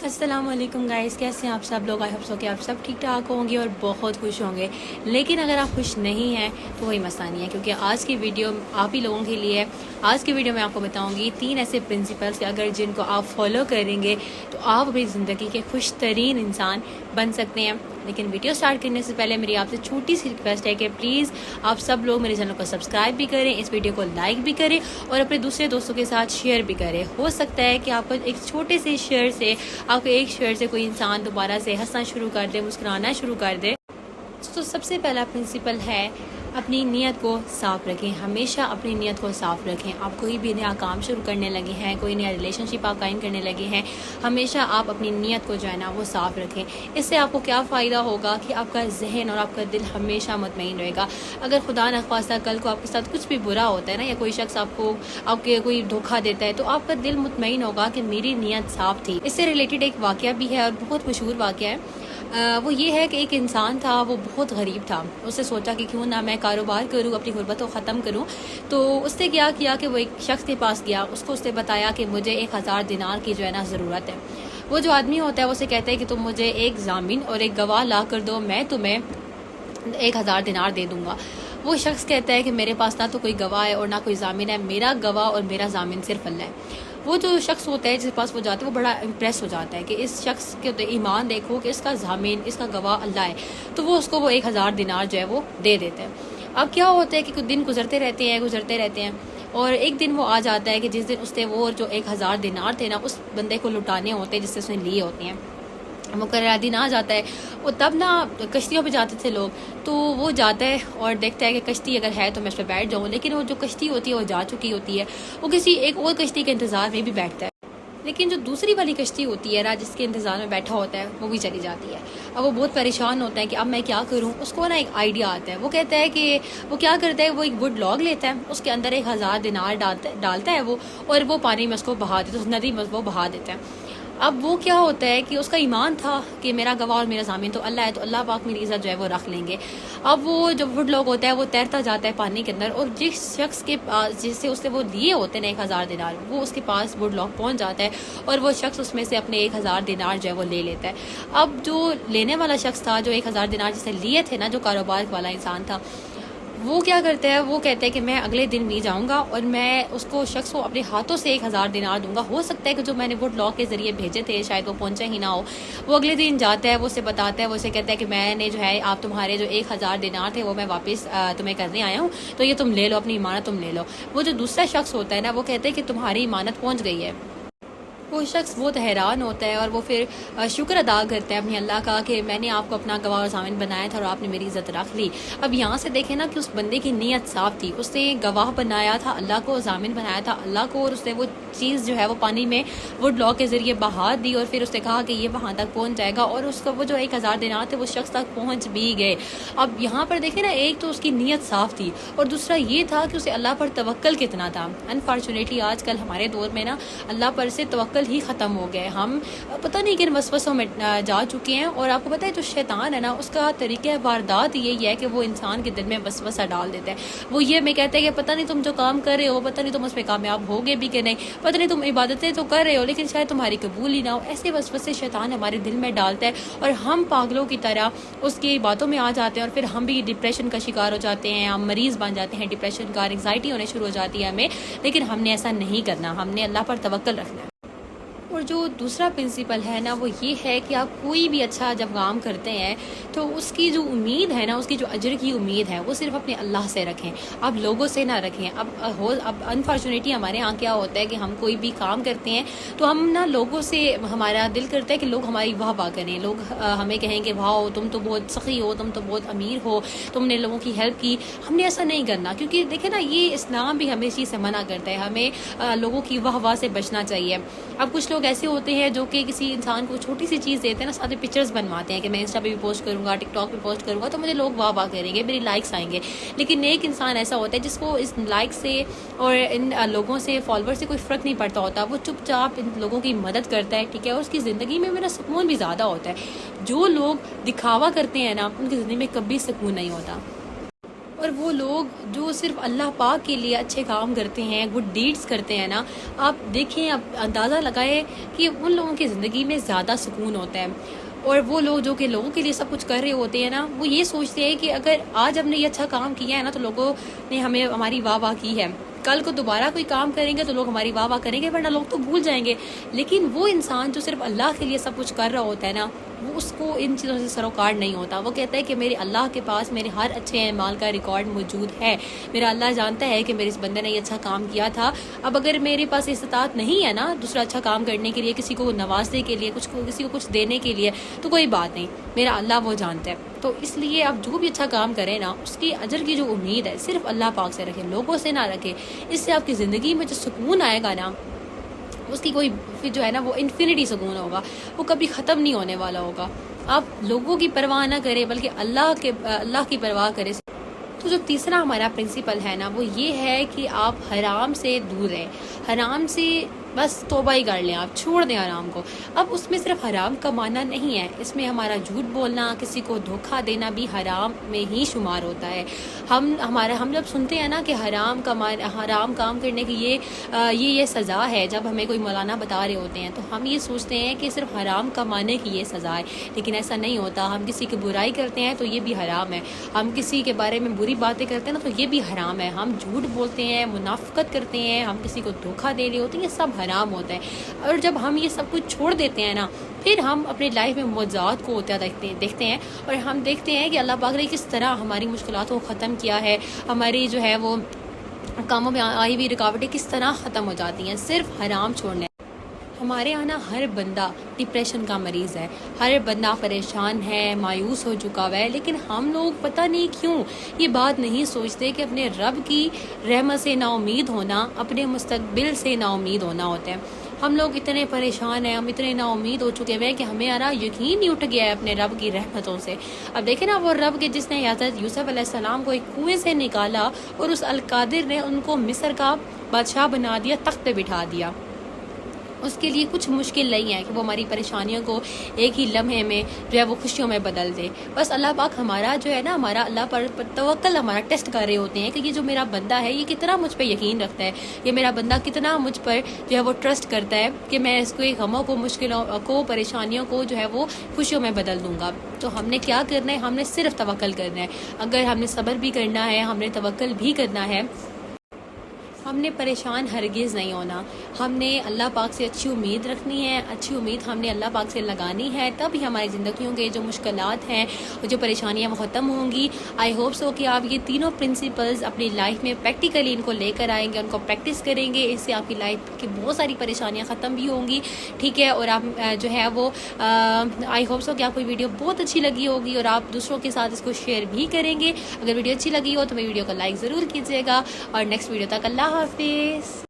السلام علیکم گائز، کیسے ہیں آپ سب لوگ؟ آئی ہوپ سو کہ آپ سب ٹھیک ٹھاک ہوں گے اور بہت خوش ہوں گے. لیکن اگر آپ خوش نہیں ہیں تو وہی مسئلہ نہیں ہے، کیونکہ آج کی ویڈیو آپ ہی لوگوں کے لیے ہے. آج کی ویڈیو میں آپ کو بتاؤں گی 3 ایسے پرنسپلس کہ اگر جن کو آپ فالو کریں گے تو آپ اپنی زندگی کے خوش ترین انسان بن سکتے ہیں. لیکن ویڈیو سٹارٹ کرنے سے پہلے میری آپ سے چھوٹی سی ریکویسٹ ہے کہ پلیز آپ سب لوگ میرے چینل کو سبسکرائب بھی کریں، اس ویڈیو کو لائک بھی کریں اور اپنے دوسرے دوستوں کے ساتھ شیئر بھی کریں. ہو سکتا ہے کہ آپ کو ایک چھوٹے سے شیئر سے، آپ کے ایک شیئر سے کوئی انسان دوبارہ سے ہنسنا شروع کر دے، مسکرانا شروع کر دے. تو سب سے پہلا پرنسپل ہے اپنی نیت کو صاف رکھیں. ہمیشہ اپنی نیت کو صاف رکھیں. آپ کوئی بھی نیا کام شروع کرنے لگے ہیں، کوئی نیا ریلیشن شپ آپ قائم کرنے لگے ہیں، ہمیشہ آپ اپنی نیت کو جو ہے نا وہ صاف رکھیں. اس سے آپ کو کیا فائدہ ہوگا کہ آپ کا ذہن اور آپ کا دل ہمیشہ مطمئن رہے گا. اگر خدا نخواستہ کل کو آپ کے ساتھ کچھ بھی برا ہوتا ہے نا، یا کوئی شخص آپ کے کوئی دھوکہ دیتا ہے، تو آپ کا دل مطمئن ہوگا کہ میری نیت صاف تھی. اس سے ریلیٹڈ ایک واقعہ بھی ہے اور بہت مشہور واقعہ ہے. وہ یہ ہے کہ ایک انسان تھا، وہ بہت غریب تھا. اس نے سوچا کہ کیوں نہ میں کاروبار کروں، اپنی غربت کو ختم کروں. تو اس نے کیا کہ وہ ایک شخص کے پاس گیا. اس نے بتایا کہ مجھے 1000 دینار کی جو ہے نا ضرورت ہے. وہ جو آدمی ہوتا ہے وہ اسے کہتا ہے کہ تم مجھے ایک ضامن اور ایک گواہ لا کر دو، میں تمہیں 1000 دینار دے دوں گا. وہ شخص کہتا ہے کہ میرے پاس نہ تو کوئی گواہ ہے اور نہ کوئی ضامن ہے، میرا گواہ اور میرا ضامن صرف اللہ ہے. وہ جو شخص ہوتا ہے جس کے پاس وہ جاتا ہے، وہ بڑا امپریس ہو جاتا ہے کہ اس شخص کے ایمان دیکھو کہ اس کا ضامن، اس کا گواہ اللہ ہے. تو وہ اس کو وہ 1000 دینار جو ہے وہ دے دیتا ہے. اب کیا ہوتا ہے کہ کچھ دن گزرتے رہتے ہیں اور ایک دن وہ آ جاتا ہے کہ جس دن اس نے وہ جو 1000 دینار تھے نا اس بندے کو لٹانے ہوتے ہیں جس سے اس نے لیے ہوتے ہیں. مقررہ دن آ جاتا ہے. وہ تب نا کشتیوں پہ جاتے تھے لوگ، تو وہ جاتا ہے اور دیکھتا ہے کہ کشتی اگر ہے تو میں اس پہ بیٹھ جاؤں. لیکن وہ جو کشتی ہوتی ہے وہ جا چکی ہوتی ہے. وہ کسی ایک اور کشتی کے انتظار میں بھی بیٹھتا ہے، لیکن جو دوسری والی کشتی ہوتی ہے نا جس کے انتظار میں بیٹھا ہوتا ہے وہ بھی چلی جاتی ہے. اب وہ بہت پریشان ہوتا ہے کہ اب میں کیا کروں. اس کو نا ایک آئیڈیا آتا ہے. وہ کہتا ہے کہ وہ کیا کرتا ہے، وہ ایک وڈ لاگ لیتا ہے، اس کے اندر 1000 دینار ڈالتا ہے وہ، اور وہ پانی میں اس کو بہا دیتا ہے، اس ندی میں وہ بہا دیتا ہے. اب وہ کیا ہوتا ہے کہ اس کا ایمان تھا کہ میرا گواہ اور میرا ضامن تو اللہ ہے، تو اللہ پاک میری عزت جو ہے وہ رکھ لیں گے. اب وہ جو وڈ لاگ ہوتا ہے وہ تیرتا جاتا ہے پانی کے اندر، اور جس شخص کے پاس جس سے اس نے وہ لیے ہوتے ہیں 1000 دینار، وہ اس کے پاس وڈ لاگ پہنچ جاتا ہے اور وہ شخص اس میں سے اپنے 1000 دینار جو ہے وہ لے لیتا ہے. اب جو لینے والا شخص تھا، جو 1000 دینار جس نے لیے تھے نا، جو کاروبار والا انسان تھا، وہ کیا کرتا ہے، وہ کہتا ہے کہ میں اگلے دن بھی جاؤں گا اور میں اس کو شخص کو اپنے ہاتھوں سے 1000 دینار دوں گا. ہو سکتا ہے کہ جو میں نے وڈ لاگ کے ذریعے بھیجے تھے شاید وہ پہنچا ہی نہ ہو. وہ اگلے دن جاتا ہے، وہ اسے بتاتا ہے، وہ اسے کہتا ہے کہ میں نے جو ہے آپ تمہارے جو 1000 دینار تھے وہ میں واپس تمہیں کرنے آیا ہوں، تو یہ تم لے لو، اپنی امانت تم لے لو. وہ جو دوسرا شخص ہوتا ہے نا، وہ کہتا ہے کہ تمہاری امانت پہنچ گئی ہے. وہ شخص بہت حیران ہوتا ہے اور وہ پھر شکر ادا کرتا ہے اپنی اللہ کا کہ میں نے آپ کو اپنا گواہ اور ضامن بنایا تھا اور آپ نے میری عزت رکھ لی. اب یہاں سے دیکھیں نا کہ اس بندے کی نیت صاف تھی. اس نے گواہ بنایا تھا اللہ کو، ضامن بنایا تھا اللہ کو، اور اس نے وہ چیز جو ہے وہ پانی میں وڈ لاگ کے ذریعے بہا دی، اور پھر اس نے کہا کہ یہ وہاں تک پہنچ جائے گا، اور اس کا وہ جو 1000 دینار تھے وہ شخص تک پہنچ بھی گئے. اب یہاں پر دیکھیں نا، ایک تو اس کی نیت صاف تھی اور دوسرا یہ تھا کہ اسے اللہ پر توکل کتنا تھا. انفارچونیٹلی آج کل ہمارے دور میں نا اللہ پر سے توکل ہی ختم ہو گیا. ہم پتہ نہیں کن وسوسوں میں جا چکے ہیں. اور آپ کو پتہ ہے جو شیطان ہے نا، اس کا طریقہ واردات یہی ہے کہ وہ انسان کے دل میں وسوسہ ڈال دیتا ہے. وہ یہ میں کہتا ہے کہ پتہ نہیں تم جو کام کر رہے ہو، پتہ نہیں تم اس میں کامیاب ہوگے بھی کہ نہیں، پتہ نہیں تم عبادتیں تو کر رہے ہو لیکن شاید تمہاری قبول ہی نہ ہو. ایسے وسوسے شیطان ہمارے دل میں ڈالتا ہے اور ہم پاگلوں کی طرح اس کی باتوں میں آ جاتے ہیں، اور پھر ہم بھی ڈپریشن کا شکار ہو جاتے ہیں. ہم مریض بن جاتے ہیں ڈپریشن کا، انگزائٹی ہونے شروع ہو جاتی ہے ہمیں. لیکن ہم نے ایسا نہیں کرنا، ہم نے اللہ پر توکل رکھنا ہے. اور جو دوسرا پرنسپل ہے نا، وہ یہ ہے کہ آپ کوئی بھی اچھا جب کام کرتے ہیں تو اس کی جو امید ہے نا، اس کی جو اجر کی امید ہے وہ صرف اپنے اللہ سے رکھیں، آپ لوگوں سے نہ رکھیں. اب انفارچونیٹلی ہمارے یہاں کیا ہوتا ہے کہ ہم کوئی بھی کام کرتے ہیں تو ہم نا لوگوں سے، ہمارا دل کرتا ہے کہ لوگ ہماری واہ واہ کریں، لوگ ہمیں کہیں کہ واہ تم تو بہت سخی ہو، تم تو بہت امیر ہو، تم نے لوگوں کی ہیلپ کی. ہم نے ایسا نہیں کرنا، کیونکہ دیکھیں نا یہ اسلام بھی ہمیں اس چیز سے منع کرتا ہے. ہمیں لوگوں کی واہ واہ سے بچنا چاہیے. اب کچھ لوگ ایسے ہوتے ہیں جو کہ کسی انسان کو چھوٹی سی چیز دیتے ہیں نا، ساتھ پکچرز بنواتے ہیں کہ میں انسٹا پہ بھی پوسٹ کروں گا، ٹک ٹاک پہ پوسٹ کروں گا تو مجھے لوگ واہ واہ کریں گے، میری لائکس آئیں گے. لیکن ایک انسان ایسا ہوتا ہے جس کو اس لائک سے اور ان لوگوں سے، فالوور سے کوئی فرق نہیں پڑتا ہوتا. وہ چپ چاپ ان لوگوں کی مدد کرتا ہے، ٹھیک ہے، اور اس کی زندگی میں میرا سکون بھی زیادہ ہوتا ہے. جو لوگ دکھاوا کرتے ہیں نا، ان کی زندگی میں کبھی سکون نہیں ہوتا. اور وہ لوگ جو صرف اللہ پاک کے لیے اچھے کام کرتے ہیں، گڈ ڈیڈز کرتے ہیں نا، آپ دیکھیں، آپ اندازہ لگائیں کہ ان لوگوں کی زندگی میں زیادہ سکون ہوتا ہے. اور وہ لوگ جو کہ لوگوں کے لیے سب کچھ کر رہے ہوتے ہیں نا، وہ یہ سوچتے ہیں کہ اگر آج ہم نے یہ اچھا کام کیا ہے نا تو لوگوں نے ہماری واہ واہ کی ہے، کل کو دوبارہ کوئی کام کریں گے تو لوگ ہماری واہ واہ کریں گے، ورنہ لوگ تو بھول جائیں گے. لیکن وہ انسان جو صرف اللہ کے لیے سب کچھ کر رہا ہوتا ہے نا، وہ اس کو ان چیزوں سے سروکار نہیں ہوتا. وہ کہتا ہے کہ میرے اللہ کے پاس میرے ہر اچھے اعمال کا ریکارڈ موجود ہے، میرا اللہ جانتا ہے کہ میرے اس بندے نے یہ اچھا کام کیا تھا. اب اگر میرے پاس استطاعت نہیں ہے نا دوسرا اچھا کام کرنے کے لیے، کسی کو نوازنے کے لیے، کسی کو کچھ دینے کے لیے، تو کوئی بات نہیں، میرا اللہ وہ جانتا ہے. تو اس لیے آپ جو بھی اچھا کام کریں نا، اس کی اجر کی جو امید ہے صرف اللہ پاک سے رکھیں، لوگوں سے نہ رکھیں. اس سے آپ کی زندگی میں جو سکون آئے گا نا، اس کی کوئی پھر جو ہے نا وہ انفینٹی سکون ہوگا، وہ کبھی ختم نہیں ہونے والا ہوگا. آپ لوگوں کی پرواہ نہ کریں بلکہ اللہ کی پرواہ کریں. تو جو تیسرا ہمارا پرنسپل ہے نا، وہ یہ ہے کہ آپ حرام سے دور رہیں. حرام سے بس توبہ ہی کر لیں، آپ چھوڑ دیں حرام کو. اب اس میں صرف حرام کمانا نہیں ہے، اس میں ہمارا جھوٹ بولنا، کسی کو دھوکہ دینا بھی حرام میں ہی شمار ہوتا ہے. ہم جب سنتے ہیں نا کہ حرام کام کرنے کی یہ سزا ہے، جب ہمیں کوئی مولانا بتا رہے ہوتے ہیں تو ہم یہ سوچتے ہیں کہ صرف حرام کمانے کی یہ سزا ہے، لیکن ایسا نہیں ہوتا. ہم کسی کی برائی کرتے ہیں تو یہ بھی حرام ہے، ہم کسی کے بارے میں بری باتیں کرتے ہیں نا تو یہ بھی حرام ہے، ہم جھوٹ بولتے ہیں، منافقت کرتے ہیں، ہم کسی کو دھوکہ دے رہے ہوتے ہیں، یہ سب حرام ہوتا ہے. اور جب ہم یہ سب کچھ چھوڑ دیتے ہیں نا، پھر ہم اپنی لائف میں معجزات کو ہوتا دیکھتے ہیں، اور ہم دیکھتے ہیں کہ اللہ پاک نے کس طرح ہماری مشکلات کو ختم کیا ہے، ہماری جو ہے وہ کاموں میں آئی ہوئی رکاوٹیں کس طرح ختم ہو جاتی ہیں صرف حرام چھوڑنے. ہمارے یہاں نا ہر بندہ ڈپریشن کا مریض ہے، ہر بندہ پریشان ہے، مایوس ہو چکا ہوا ہے. لیکن ہم لوگ پتہ نہیں کیوں یہ بات نہیں سوچتے کہ اپنے رب کی رحمت سے نا امید ہونا اپنے مستقبل سے نا امید ہونا ہوتا ہے. ہم لوگ اتنے پریشان ہیں، ہم اتنے نا امید ہو چکے ہیں کہ ہمیں یقین ہی اٹھ گیا ہے اپنے رب کی رحمتوں سے. اب دیکھیں نا، وہ رب کے جس نے حضرت یوسف علیہ السلام کو ایک کنویں سے نکالا اور اس القادر نے ان کو مصر کا بادشاہ بنا دیا، تخت پہ بٹھا دیا. اس کے لیے کچھ مشکل نہیں ہے کہ وہ ہماری پریشانیوں کو ایک ہی لمحے میں جو ہے وہ خوشیوں میں بدل دے. بس اللہ پاک ہمارا جو ہے نا، ہمارا اللہ پر توکل ہمارا ٹیسٹ کر رہے ہوتے ہیں کہ یہ جو میرا بندہ ہے یہ کتنا مجھ پہ یقین رکھتا ہے، یہ میرا بندہ کتنا مجھ پر جو ہے وہ ٹرسٹ کرتا ہے کہ میں اس کو غموں کو، مشکلوں کو، پریشانیوں کو جو ہے وہ خوشیوں میں بدل دوں گا. تو ہم نے کیا کرنا ہے؟ ہم نے صرف توکل کرنا ہے. اگر ہم نے صبر بھی کرنا ہے، ہم نے توکل بھی کرنا ہے، ہم نے پریشان ہرگز نہیں ہونا. ہم نے اللہ پاک سے اچھی امید رکھنی ہے، اچھی امید ہم نے اللہ پاک سے لگانی ہے، تب ہی ہماری زندگیوں کے جو مشکلات ہیں، جو پریشانیاں وہ ختم ہوں گی. آئی ہوپ سو کہ آپ یہ تینوں پرنسپلز اپنی لائف میں پریکٹیکلی ان کو لے کر آئیں گے، ان کو پریکٹس کریں گے. اس سے آپ کی لائف کی بہت ساری پریشانیاں ختم بھی ہوں گی، ٹھیک ہے. اور آپ جو ہے وہ آئی ہوپ سو کہ آپ کو ویڈیو بہت اچھی لگی ہوگی اور آپ دوسروں کے ساتھ اس کو شیئر بھی کریں گے. اگر ویڈیو اچھی لگی ہو تو میری ویڈیو کو لائک ضرور کیجیے گا. اور نیکسٹ ویڈیو تک اللہ حافظ.